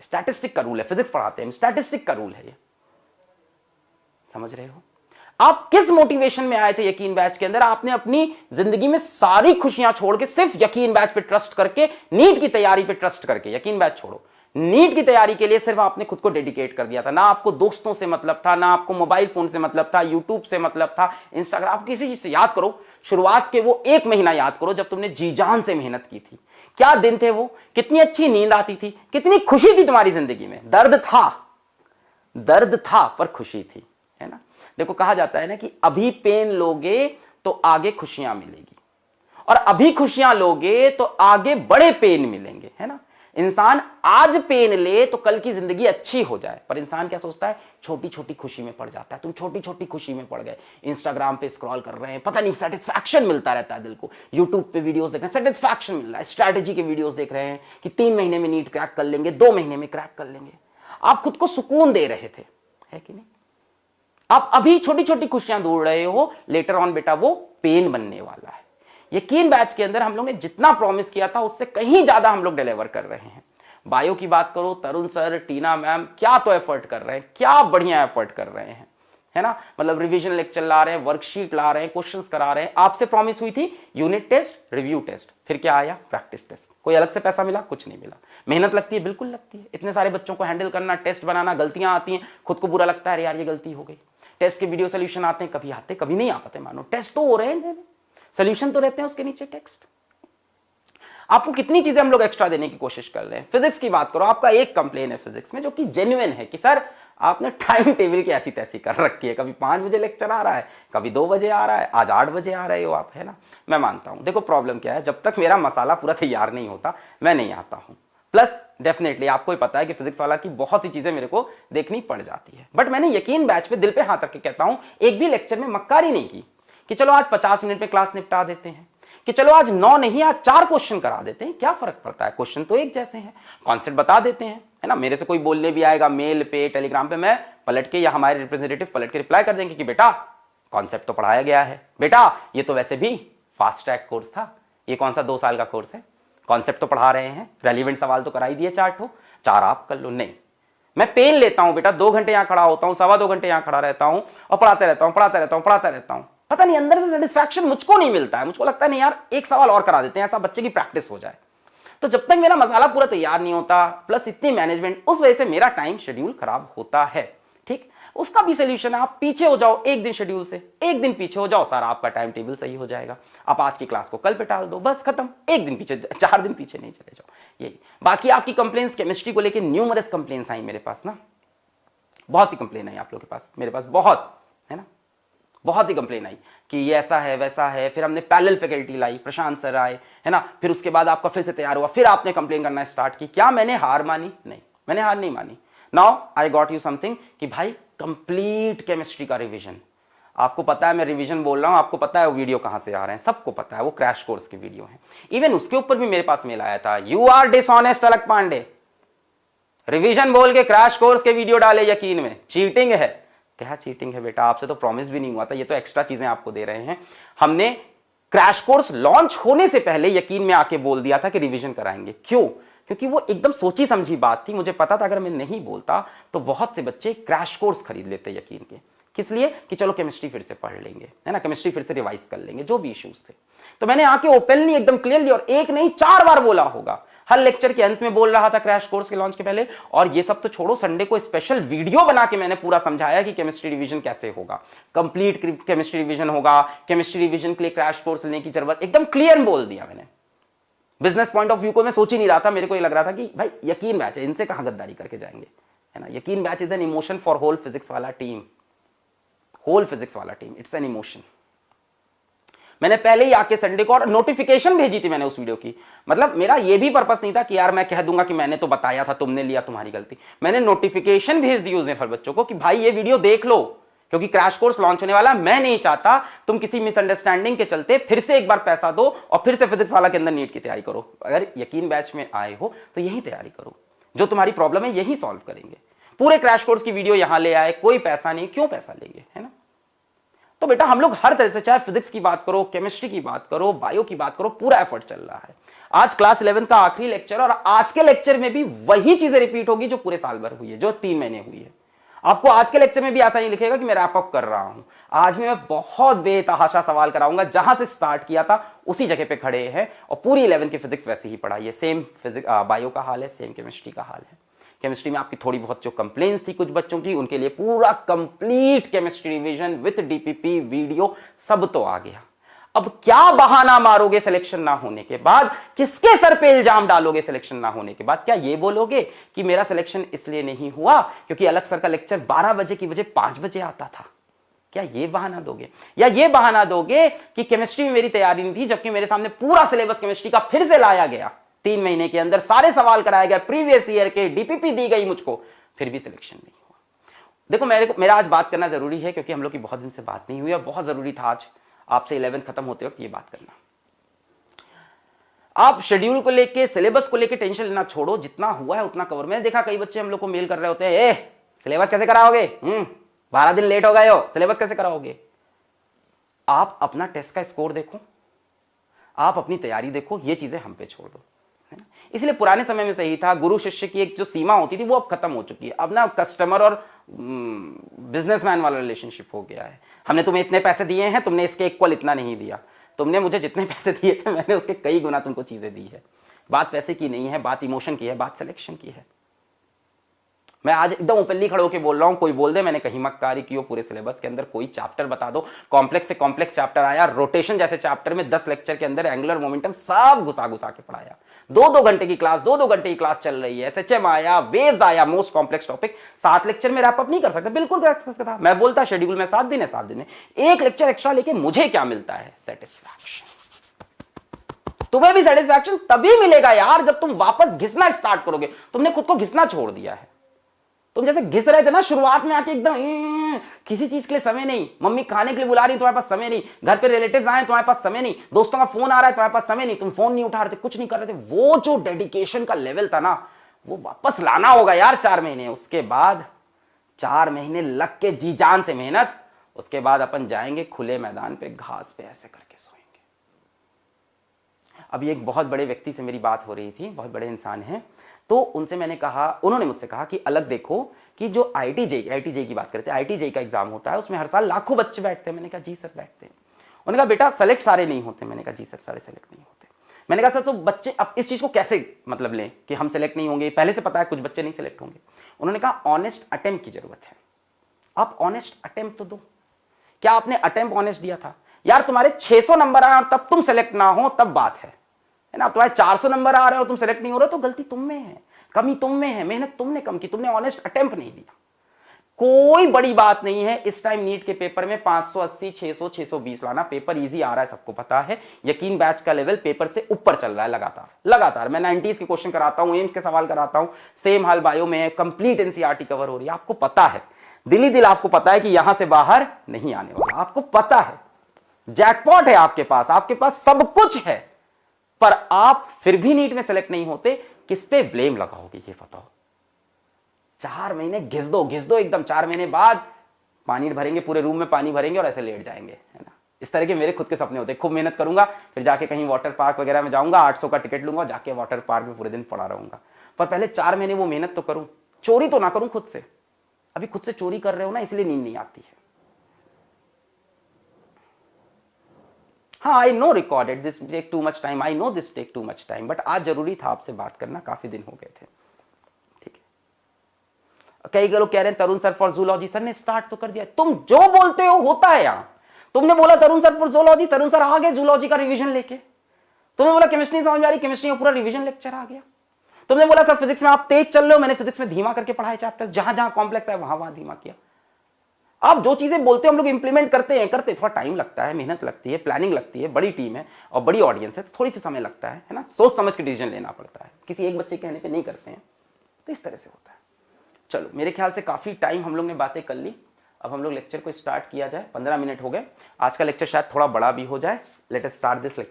Statistic का rule है, physics पढ़ाते हैं, स्टैटिस्टिक का रूल है ये, समझ रहे हो? आप किस मोटिवेशन में आए थे यकीन बैच के अंदर? आपने अपनी जिंदगी में सारी खुशियां छोड़ के सिर्फ यकीन बैच पे ट्रस्ट करके, नीट की तैयारी पे ट्रस्ट करके, यकीन बैच छोड़ो, नीट की तैयारी के लिए सिर्फ आपने खुद को डेडिकेट कर दिया था। ना आपको दोस्तों से मतलब था, ना आपको मोबाइल फोन से मतलब था, यूट्यूब से मतलब था, इंस्टाग्राम, किसी चीज से। याद करो शुरुआत के वो 1 महीना याद करो जब तुमने जी जान से मेहनत की थी। क्या दिन थे वो, कितनी अच्छी नींद आती थी, कितनी खुशी थी तुम्हारी जिंदगी में। दर्द था पर खुशी थी, है ना? देखो कहा जाता है ना कि अभी पेन लोगे तो आगे खुशियां मिलेगी, और अभी खुशियां लोगे तो आगे बड़े पेन मिलेंगे, है ना? इंसान आज पेन ले तो कल की जिंदगी अच्छी हो जाए, पर इंसान क्या सोचता है, छोटी छोटी खुशी में पड़ जाता है। तुम छोटी छोटी खुशी में पड़ गए, इंस्टाग्राम पे स्क्रॉल कर रहे हैं, पता नहीं सेटिस्फैक्शन मिलता रहता है दिल को, यूट्यूब पे वीडियोस देख रहे हैं, सेटिस्फैक्शन मिल रहा है, स्ट्रैटेजी के वीडियोस देख रहे हैं कि 3 महीने में नीट क्रैक कर लेंगे, 2 महीने में क्रैक कर लेंगे। आप खुद को सुकून दे रहे थे, है कि नहीं? आप अभी छोटी छोटी खुशियां ढूंढ रहे हो, लेटर ऑन बेटा वो पेन बनने वाला है। यकीन बैच के अंदर हम लोग ने जितना प्रॉमिस किया था उससे कहीं ज्यादा हम लोग डिलीवर कर रहे हैं। बायो की बात करो, तरुण सर, टीना मैम क्या तो एफर्ट कर रहे हैं, क्या बढ़िया एफर्ट कर रहे हैं, है ना? मतलब रिवीजन लेक्चर ला रहे हैं, वर्कशीट ला रहे हैं, क्वेश्चंस करा रहे हैं। आपसे प्रॉमिस हुई थी यूनिट टेस्ट, रिव्यू टेस्ट, फिर क्या आया? Practice test. कोई अलग से पैसा मिला? कुछ नहीं मिला। मेहनत लगती है, बिल्कुल लगती है। इतने सारे बच्चों को हैंडल करना, टेस्ट बनाना, गलतियां आती हैं, खुद को बुरा लगता है, यार ये गलती हो गई। टेस्ट के वीडियो सोल्यूशन आते हैं, कभी आते कभी नहीं आते, मानो टेस्ट तो हो रहे हैं, सोल्यूशन तो रहते हैं उसके नीचे टेक्स्ट। आपको कितनी चीजें हम लोग एक्स्ट्रा देने की कोशिश कर रहे हैं। फिजिक्स की बात करो, आपका एक कंप्लेन है फिजिक्स में जो कि जेन्युइन है कि सर आपने टाइम टेबल की ऐसी तैसी कर रखी है, कभी 5 बजे लेक्चर आ रहा है, कभी 2 बजे आ रहा है, आज 8 बजे आ रहे हो आप, है ना? मैं मानता हूं, देखो प्रॉब्लम क्या है, जब तक मेरा मसाला पूरा तैयार नहीं होता मैं नहीं आता हूं। प्लस डेफिनेटली आपको ही पता है कि फिजिक्स वाला की बहुत सी चीजें मेरे को देखनी पड़ जाती है, बट मैंने यकीन बैच पे दिल पे हाथ रख के कहता हूं, एक भी लेक्चर में मक्कारी नहीं की कि चलो आज 50 मिनट में क्लास निपटा देते हैं, कि चलो आज 9 नहीं आज 4 क्वेश्चन करा देते हैं, क्या फर्क पड़ता है, क्वेश्चन तो एक जैसे हैं, कॉन्सेप्ट बता देते हैं, है ना? मेरे से कोई बोलने भी आएगा मेल पे, टेलीग्राम पे, मैं पलट के या हमारे रिप्रेजेंटेटिव पलट के रिप्लाई कर देंगे कि बेटा कॉन्सेप्ट तो पढ़ाया गया है, बेटा ये तो वैसे भी फास्ट ट्रैक कोर्स था, ये कौन सा 2 साल का कोर्स है, कॉन्सेप्ट तो पढ़ा रहे हैं, रेलिवेंट सवाल तो करा ही दिए 4 आप कर लो। नहीं, मैं पेन लेता हूं बेटा, 2 घंटे यहां खड़ा होता हूं, 2.25 घंटे यहां खड़ा रहता हूं और पढ़ाते रहता हूं। पता नहीं अंदर से सेटिस्फैक्शन मुझको नहीं मिलता है, मुझको लगता है नहीं यार एक सवाल और करा देते हैं, ऐसा बच्चे की प्रैक्टिस हो जाए। तो जब तक मेरा मसाला पूरा तैयार नहीं होता, प्लस इतनी मैनेजमेंट, उस वजह से मेरा टाइम शेड्यूल खराब होता है। ठीक, उसका भी सोल्यूशन है, आप पीछे हो जाओ एक दिन शेड्यूल से, एक दिन पीछे हो जाओ, सारा आपका टाइम टेबल सही हो जाएगा। आप आज की क्लास को कल पे टाल दो, बस खत्म, एक दिन पीछे, 4 दिन पीछे नहीं चले जाओ। यही बाकी आपकी कंप्लेंट्स केमिस्ट्री को लेकर न्यूमरस कंप्लेंट्स आई मेरे पास ना, बहुत सी कंप्लेन आई आप लोगों के पास, मेरे पास बहुत, है ना? बहुत ही कंप्लेन आई कि ये ऐसा है वैसा है। फिर हमने पैरेलल फैकल्टी लाई, प्रशांत सर आए, है ना? फिर उसके बाद आपका फिर से तैयार हुआ, फिर आपने कंप्लेन करना स्टार्ट की। क्या मैंने हार मानी? नहीं, मैंने हार नहीं मानी। Now I got you something कि भाई कंप्लीट केमिस्ट्री का रिवीजन। आपको पता है मैं रिवीजन बोल रहा हूं, आपको पता है वो वीडियो कहां से आ रहे हैं, सबको पता है वो क्रैश कोर्स की वीडियो है। इवन उसके ऊपर भी मेरे पास मेल आया था, you are dishonest Alakh Pandey, revision बोल के क्रैश कोर्स के वीडियो डाले, यकीन में चीटिंग है। क्या चीटिंग है बेटा, आपसे तो प्रॉमिस भी नहीं हुआ था, ये तो एक्स्ट्रा चीजें आपको दे रहे हैं। हमने क्रैश कोर्स लॉन्च होने से पहले यकीन में आके बोल दिया था कि रिवीजन कराएंगे। क्यों? क्योंकि वो एकदम सोची समझी बात थी। मुझे पता था अगर मैं नहीं बोलता तो बहुत से बच्चे क्रैश कोर्स खरीद लेते यकीन के। किस लिए? कि चलो केमिस्ट्री फिर से पढ़ लेंगे, है ना, केमिस्ट्री फिर से रिवाइज कर लेंगे, जो भी इश्यूज थे। तो मैंने आके ओपनली एकदम क्लियरली, और एक नहीं 4 बार बोला होगा, हर लेक्चर के अंत में बोल रहा था क्रैश कोर्स के लॉन्च के पहले। और ये सब तो छोड़ो, संडे को स्पेशल वीडियो बना के मैंने पूरा समझाया कि केमिस्ट्री रिवीजन कैसे होगा, कंप्लीट केमिस्ट्री रिवीजन होगा, केमिस्ट्री रिवीजन के लिए क्रैश कोर्स लेने की जरूरत, एकदम क्लियर बोल दिया मैंने। बिजनेस पॉइंट ऑफ व्यू को मैं सोच ही नहीं रहा था, मेरे को ये लग रहा था कि भाई यकीन बैच है, इनसे कहां गद्दारी करके जाएंगे, है ना? Yakeen batch is an emotion for whole Physics Wallah team, whole Physics Wallah team, it's an emotion. मैंने पहले ही आके संडे को और नोटिफिकेशन भेजी थी मैंने उस वीडियो की। मतलब मेरा ये भी पर्पस नहीं था कि यार मैं कह दूंगा कि मैंने तो बताया था, तुमने लिया, तुम्हारी गलती। मैंने नोटिफिकेशन भेज दी उस दिन हर बच्चों को कि भाई ये वीडियो देख लो, क्योंकि क्रैश कोर्स लॉन्च होने वाला, मैं नहीं चाहता तुम किसी मिसअंडरस्टैंडिंग के चलते फिर से एक बार पैसा दो और फिर से फिजिक्स वाला के अंदर नीट की तैयारी करो। अगर यकीन बैच में आए हो तो यही तैयारी करो, जो तुम्हारी प्रॉब्लम है यही सॉल्व करेंगे। पूरे क्रैश कोर्स की वीडियो यहां ले आए, कोई पैसा नहीं, क्यों पैसा लेंगे, है ना? तो बेटा हम लोग हर तरह से, चाहे फिजिक्स की बात करो, केमिस्ट्री की बात करो, बायो की बात करो, पूरा एफर्ट चल रहा है। आज क्लास 11 का आखिरी लेक्चर, और आज के लेक्चर में भी वही चीजें रिपीट होगी जो पूरे साल भर हुई है, जो 3 महीने हुई है। आपको आज के लेक्चर में भी ऐसा नहीं लिखेगा कि मैं रैप अप कर रहा हूं। आज भी मैं बहुत बेतहाशा सवाल कराऊंगा, जहां से स्टार्ट किया था उसी जगह पे खड़े हैं, और पूरी 11 की फिजिक्स वैसे ही पढ़ाई है। सेम फिजिक्स बायो का हाल है, सेम केमिस्ट्री का हाल है। केमिस्ट्री में आपकी थोड़ी बहुत जो कंप्लेंट्स थी कुछ बच्चों की, उनके लिए पूरा complete chemistry revision with DPP video सब तो आ गया। अब क्या बहाना मारोगे सिलेक्शन ना होने के बाद, किसके सर पे इल्जाम डालोगे सिलेक्शन ना होने के बाद? क्या ये बोलोगे कि मेरा सिलेक्शन इसलिए नहीं हुआ क्योंकि अलग सर का लेक्चर 12 बजे की वजह 5 बजे आता था? क्या ये बहाना दोगे? या ये बहाना दोगे कि केमिस्ट्री में मेरी तैयारी नहीं थी, जबकि मेरे सामने पूरा सिलेबस केमिस्ट्री का फिर से लाया गया, 3 महीने के अंदर सारे सवाल कराया गया, प्रीवियस ईयर के डीपीपी दी गई मुझको, फिर भी सिलेक्शन नहीं हुआ? देखो मेरा आज बात करना जरूरी है क्योंकि हम लोग की बहुत दिन से बात नहीं हुई, और बहुत जरूरी था आज आपसे 11th खत्म होते वक्त ये बात करना। आप शेड्यूल को लेके, सिलेबस को लेके टेंशन लेना छोड़ो, जितना हुआ है उतना कवर। मैंने देखा कई बच्चे हम लोग को मेल कर रहे होते हैं, सिलेबस कैसे कराओगे, 12 दिन लेट हो गए हो, सिलेबस कैसे कराओगे? आप अपना टेस्ट का स्कोर देखो, आप अपनी तैयारी देखो, ये चीजें हम पे छोड़ दो। इसलिए पुराने समय में सही था, गुरु शिष्य की एक जो सीमा होती थी वो अब खत्म हो चुकी है। अब ना कस्टमर और बिजनेसमैन वाला रिलेशनशिप हो गया है। हमने तुम्हें इतने पैसे दिए हैं, तुमने इसके इक्वल इतना नहीं दिया, तुमने मुझे जितने पैसे दिए थे मैंने उसके कई गुना तुमको चीजें दी है। बात पैसे की नहीं है, बात इमोशन की है, बात सिलेक्शन की है। मैं आज एकदम ओपनली खड़े होकर बोल रहा हूं, कोई बोल दे मैंने कहीं मक्कारी की हो, पूरे सिलेबस के अंदर कोई चैप्टर बता दो, कॉम्प्लेक्स से कॉम्प्लेक्स चैप्टर आया, रोटेशन जैसे चैप्टर में 10 लेक्चर के अंदर एंगुलर मोमेंटम सब घुसा घुसा के पढ़ाया, 2-2 घंटे की क्लास, 2-2 घंटे की क्लास चल रही है, एसएचएम आया, वेव्स आया, मोस्ट कॉम्प्लेक्स टॉपिक, 7 लेक्चर में रैप अप नहीं कर सकता, बिल्कुल रैप कर सकता। मैं बोलता शेड्यूल में 7 दिन है, 7 दिन में एक लेक्चर एक्स्ट्रा लेके मुझे क्या मिलता है? सेटिस्फैक्शन। तुम्हें भी सेटिस्फैक्शन तभी मिलेगा यार जब तुम वापस घिसना स्टार्ट करोगे। तुमने खुद को घिसना छोड़ दिया है। तुम जैसे घिस रहे थे ना शुरुआत में आके एकदम, किसी चीज के लिए समय नहीं, मम्मी खाने के लिए बुला रही तुम्हारे पास समय नहीं, घर पे रिलेटिव्स आए तुम्हारे पास समय नहीं, दोस्तों का फोन आ रहा है तुम्हारे पास समय नहीं, तुम फोन नहीं उठा रहे थे, कुछ नहीं कर रहे थे। वो जो डेडिकेशन का लेवल था ना, वो वापस लाना होगा यार 4 महीने। उसके बाद 4 महीने लग के जी जान से मेहनत, उसके बाद अपन जाएंगे खुले मैदान पे, घास पे ऐसे करके सोएंगे। अभी एक बहुत बड़े व्यक्ति से मेरी बात हो रही थी, बहुत बड़े इंसान हैं, तो उनसे मैंने कहा, उन्होंने मुझसे कहा कि अलग देखो कि जो आईटीजेई की बात करते हैं, आईटीजेई का एग्जाम होता है, उसमें हर साल लाखों बच्चे बैठते हैं। मैंने कहा जी सर बैठते हैं। उन्होंने कहा बेटा सेलेक्ट सारे नहीं होते। मैंने कहा जी सर सारे सेलेक्ट नहीं होते। मैंने कहा सर तो बच्चे अब इस चीज को कैसे मतलब लें कि हम सेलेक्ट नहीं होंगे, पहले से पता है कुछ बच्चे नहीं सेलेक्ट होंगे। उन्होंने कहा ऑनेस्ट अटेम्प्ट की जरूरत है, आप ऑनेस्ट अटेम्प्ट तो दो। क्या आपने अटेम्प्ट ऑनेस्ट दिया था? यार तुम्हारे 600 नंबर आए और तब तुम सेलेक्ट ना हो तब बात है ना। तुम्हारे 400 नंबर आ रहे हो तुम सेलेक्ट नहीं हो रहे, तो गलती तुम में है, कमी तुम में है, मेहनत तुमने कम की, तुमने ऑनेस्ट अटेम्प्ट नहीं दिया। कोई बड़ी बात नहीं है। इस टाइम नीट के पेपर में 580, 600, 620 लाना, पेपर इजी आ रहा है, सबको पता है। यकीन बैच का लेवल पेपर से ऊपर चल रहा है लगातार। मैं 90s के क्वेश्चन कराता हूं, एम्स के सवाल कराता हूं, सेम हाल बायो में है, कंप्लीट एनसीईआरटी कवर हो रही है। आपको पता है, दिल ही दिल आपको पता है कि यहां से बाहर नहीं आने वाला, आपको पता है। जैकपॉट है आपके पास सब कुछ है, पर आप फिर भी नीट में सेलेक्ट नहीं होते। किस पे ब्लेम लगाओगे ये बताओ? 4 महीने घिस दो एकदम। 4 महीने बाद पानी भरेंगे, पूरे रूम में पानी भरेंगे और ऐसे लेट जाएंगे, है ना। इस तरह के मेरे खुद के सपने होते हैं। खूब मेहनत करूंगा, फिर जाके कहीं वाटर पार्क वगैरह में जाऊंगा, 800 का टिकट लूंगा, जाके वाटर पार्क में पूरे दिन पड़ा रहूंगा। पर पहले 4 महीने वो मेहनत तो करूं, चोरी तो ना करूं खुद से। अभी खुद से चोरी कर रहे हो ना, इसलिए नींद नहीं आती है। हाँ I know recorded this take too much time, I know this take too much time, but आज जरूरी था आपसे बात करना, काफी दिन हो गए थे। ठीक है, कई लोग कह रहे हैं तरुण सर फॉर जूलॉजी, सर ने स्टार्ट तो कर दिया। तुम जो बोलते हो होता है यहां। तुमने बोला Tarun sir for zoology, Tarun sir आ गए जूलॉजी का रिवीजन लेके। तुमने बोला केमिस्ट्री समझ आ रही, केमिस्ट्री का पूरा रिवीजन लेक्चर आ गया। तुमने बोला सर फिजिक्स में आप तेज चल रहे हो, मैंने फिजिक्स में धीमा करके पढ़ाए चैप्टर, जहां जहां कॉम्प्लेक्स है वहां वहां धीमा किया। आप जो चीजें बोलते हैं हम लोग इंप्लीमेंट करते थोड़ा टाइम लगता है, मेहनत लगती है, प्लानिंग लगती है, बड़ी टीम है और बड़ी ऑडियंस है, तो थोड़ी सी समय लगता है ना, सोच समझ के डिसीजन लेना पड़ता है। किसी एक बच्चे के कहने पे नहीं करते हैं, तो इस तरह से होता है। चलो मेरे ख्याल से काफी टाइम हम लोग ने बातें कर ली। अब हम लोग लेक्चर को स्टार्ट किया जाए। 15 मिनट हो गए। आज का लेक्चर शायद थोड़ा बड़ा भी हो जाए। Let us start this lecture.